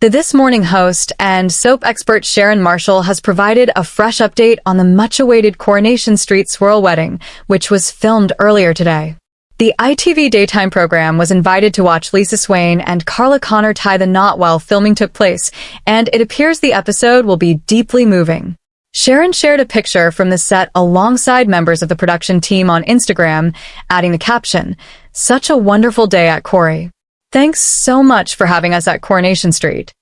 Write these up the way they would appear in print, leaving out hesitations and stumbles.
The This Morning host and soap expert Sharon Marshall has provided a fresh update on the much-awaited Coronation Street swirl wedding, which was filmed earlier today. The ITV daytime program was invited to watch Lisa Swain and Carla Connor tie the knot while filming took place, and it appears the episode will be deeply moving. Sharon shared a picture from the set alongside members of the production team on Instagram, adding the caption, "Such a wonderful day at Corrie. Thanks so much for having us at Coronation Street."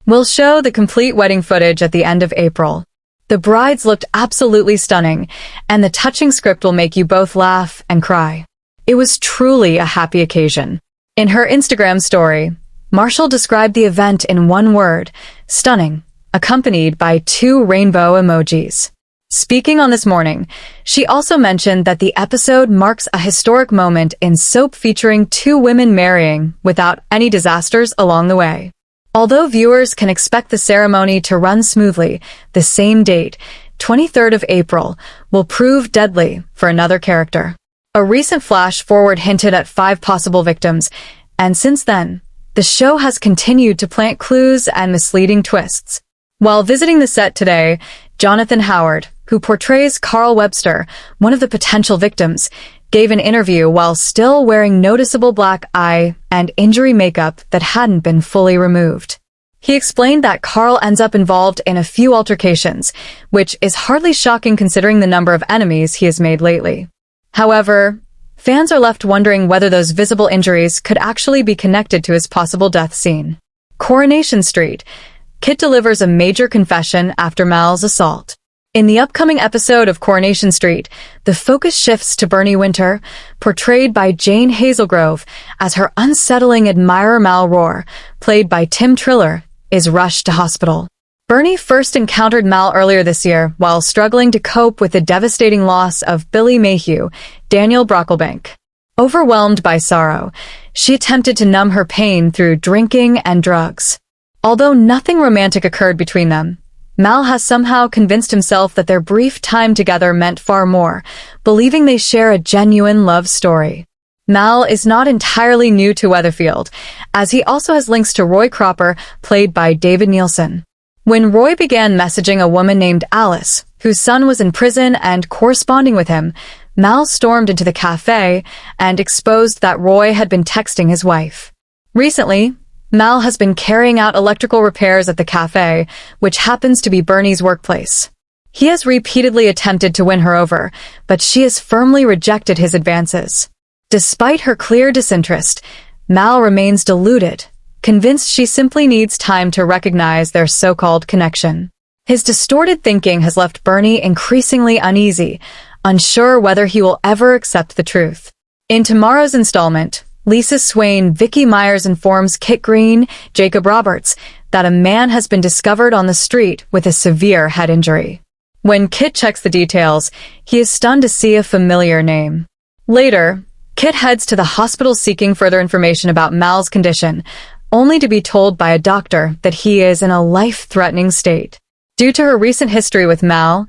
We'll show the complete wedding footage at the end of April. The brides looked absolutely stunning, and the touching script will make you both laugh and cry. It was truly a happy occasion. In her Instagram story, Marshall described the event in one word, stunning, accompanied by 2 rainbow emojis. Speaking on This Morning, she also mentioned that the episode marks a historic moment in soap featuring 2 women marrying without any disasters along the way. Although viewers can expect the ceremony to run smoothly, the same date, 23rd of April, will prove deadly for another character. A recent flash forward hinted at 5 possible victims, and since then, the show has continued to plant clues and misleading twists. While visiting the set today, Jonathan Howard, who portrays Carl Webster, one of the potential victims, gave an interview while still wearing noticeable black eye and injury makeup that hadn't been fully removed. He explained that Carl ends up involved in a few altercations, which is hardly shocking considering the number of enemies he has made lately. However, fans are left wondering whether those visible injuries could actually be connected to his possible death scene. Coronation Street. Kit delivers a major confession after Mal's assault. In the upcoming episode of Coronation Street, the focus shifts to Bernie Winter, portrayed by Jane Hazelgrove, as her unsettling admirer Mal Rohr, played by Tim Triller, is rushed to hospital. Bernie first encountered Mal earlier this year while struggling to cope with the devastating loss of Billy Mayhew, Daniel Brocklebank. Overwhelmed by sorrow, she attempted to numb her pain through drinking and drugs. Although nothing romantic occurred between them, Mal has somehow convinced himself that their brief time together meant far more, believing they share a genuine love story. Mal is not entirely new to Weatherfield, as he also has links to Roy Cropper, played by David Nielsen. When Roy began messaging a woman named Alice, whose son was in prison and corresponding with him, Mal stormed into the cafe and exposed that Roy had been texting his wife. Recently, Mal has been carrying out electrical repairs at the cafe, which happens to be Bernie's workplace. He has repeatedly attempted to win her over, but she has firmly rejected his advances. Despite her clear disinterest, Mal remains deluded, convinced she simply needs time to recognize their so-called connection. His distorted thinking has left Bernie increasingly uneasy, unsure whether he will ever accept the truth. In tomorrow's installment, Lisa Swain, Vicky Myers informs Kit Green, Jacob Roberts, that a man has been discovered on the street with a severe head injury. When Kit checks the details, he is stunned to see a familiar name. Later, Kit heads to the hospital seeking further information about Mal's condition, only to be told by a doctor that he is in a life-threatening state. Due to her recent history with Mal,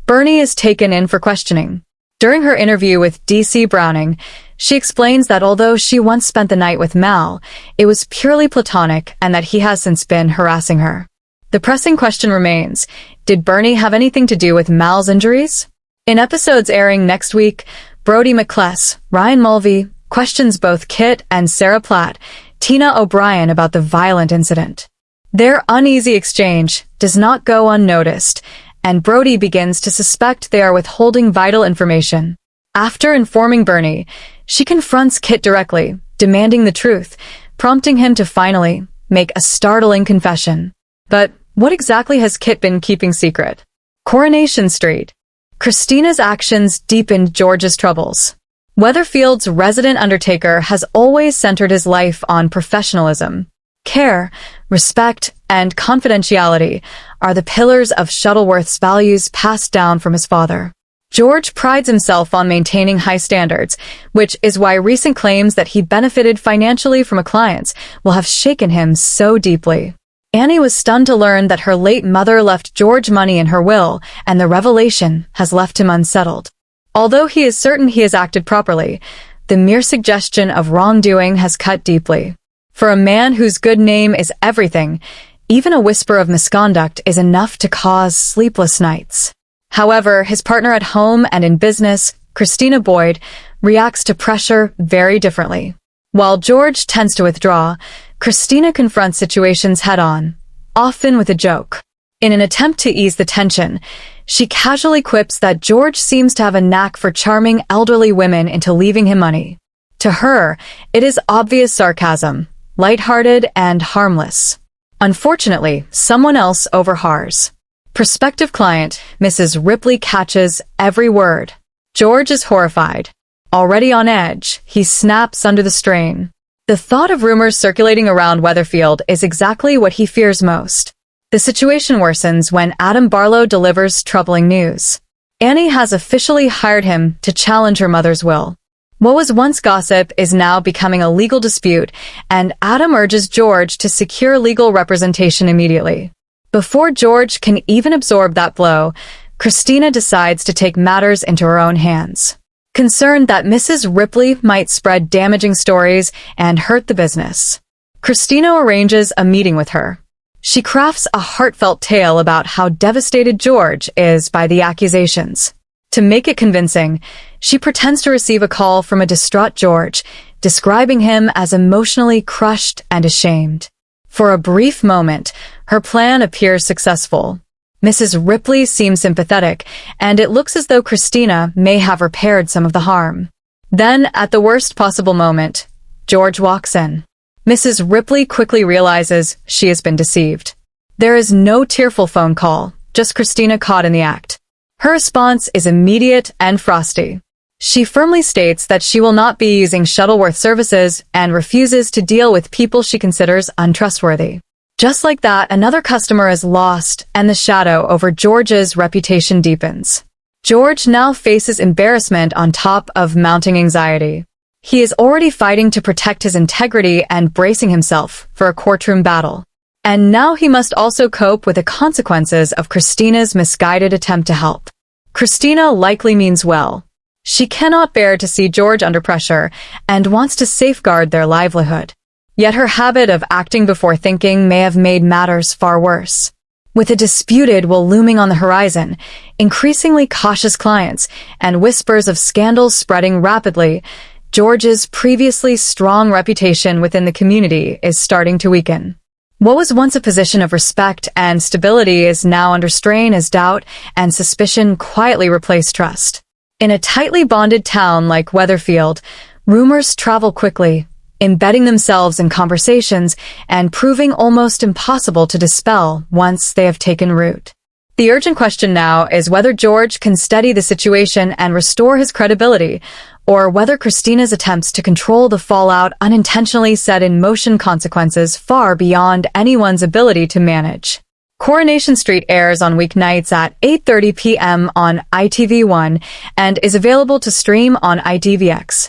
Bernie is taken in for questioning. During her interview with DC Browning, she explains that although she once spent the night with Mal, it was purely platonic and that he has since been harassing her. The pressing question remains, did Bernie have anything to do with Mal's injuries? In episodes airing next week, Brodie McCless, Ryan Mulvey, questions both Kit and Sarah Platt, Tina O'Brien about the violent incident. Their uneasy exchange does not go unnoticed, and Brodie begins to suspect they are withholding vital information. After informing Bernie, she confronts Kit directly, demanding the truth, prompting him to finally make a startling confession. But what exactly has Kit been keeping secret? Coronation Street. Christina's actions deepened George's troubles. Weatherfield's resident undertaker has always centered his life on professionalism. Care, respect, and confidentiality are the pillars of Shuttleworth's values passed down from his father. George prides himself on maintaining high standards, which is why recent claims that he benefited financially from a client will have shaken him so deeply. Annie was stunned to learn that her late mother left George money in her will, and the revelation has left him unsettled. Although he is certain he has acted properly, the mere suggestion of wrongdoing has cut deeply. For a man whose good name is everything, Even a whisper of misconduct is enough to cause sleepless nights. However, his partner at home and in business, Christina Boyd, reacts to pressure very differently. While George tends to withdraw, Christina confronts situations head-on, often with a joke. In an attempt to ease the tension, she casually quips that George seems to have a knack for charming elderly women into leaving him money. To her, it is obvious sarcasm, lighthearted and harmless. Unfortunately, someone else overhears. Prospective client, Mrs. Ripley, catches every word. George is horrified. Already on edge, he snaps under the strain. The thought of rumors circulating around Weatherfield is exactly what he fears most. The situation worsens when Adam Barlow delivers troubling news. Annie has officially hired him to challenge her mother's will. What was once gossip is now becoming a legal dispute, and Adam urges George to secure legal representation immediately. Before George can even absorb that blow, Christina decides to take matters into her own hands. Concerned that Mrs. Ripley might spread damaging stories and hurt the business, Christina arranges a meeting with her. She crafts a heartfelt tale about how devastated George is by the accusations. To make it convincing, she pretends to receive a call from a distraught George, describing him as emotionally crushed and ashamed. For a brief moment, her plan appears successful. Mrs. Ripley seems sympathetic, and it looks as though Christina may have repaired some of the harm. Then, at the worst possible moment, George walks in. Mrs. Ripley quickly realizes she has been deceived. There is no tearful phone call, just Christina caught in the act. Her response is immediate and frosty. She firmly states that she will not be using Shuttleworth services and refuses to deal with people she considers untrustworthy. Just like that, another customer is lost, and the shadow over George's reputation deepens. George now faces embarrassment on top of mounting anxiety. He is already fighting to protect his integrity and bracing himself for a courtroom battle. And now he must also cope with the consequences of Christina's misguided attempt to help. Christina likely means well. She cannot bear to see George under pressure and wants to safeguard their livelihood. Yet her habit of acting before thinking may have made matters far worse. With a disputed will looming on the horizon, increasingly cautious clients, and whispers of scandals spreading rapidly, George's previously strong reputation within the community is starting to weaken. What was once a position of respect and stability is now under strain as doubt and suspicion quietly replace trust. In a tightly bonded town like Weatherfield, rumors travel quickly, embedding themselves in conversations and proving almost impossible to dispel once they have taken root. The urgent question now is whether George can steady the situation and restore his credibility, or whether Christina's attempts to control the fallout unintentionally set in motion consequences far beyond anyone's ability to manage. Coronation Street airs on weeknights at 8:30 p.m. on ITV1 and is available to stream on ITVX.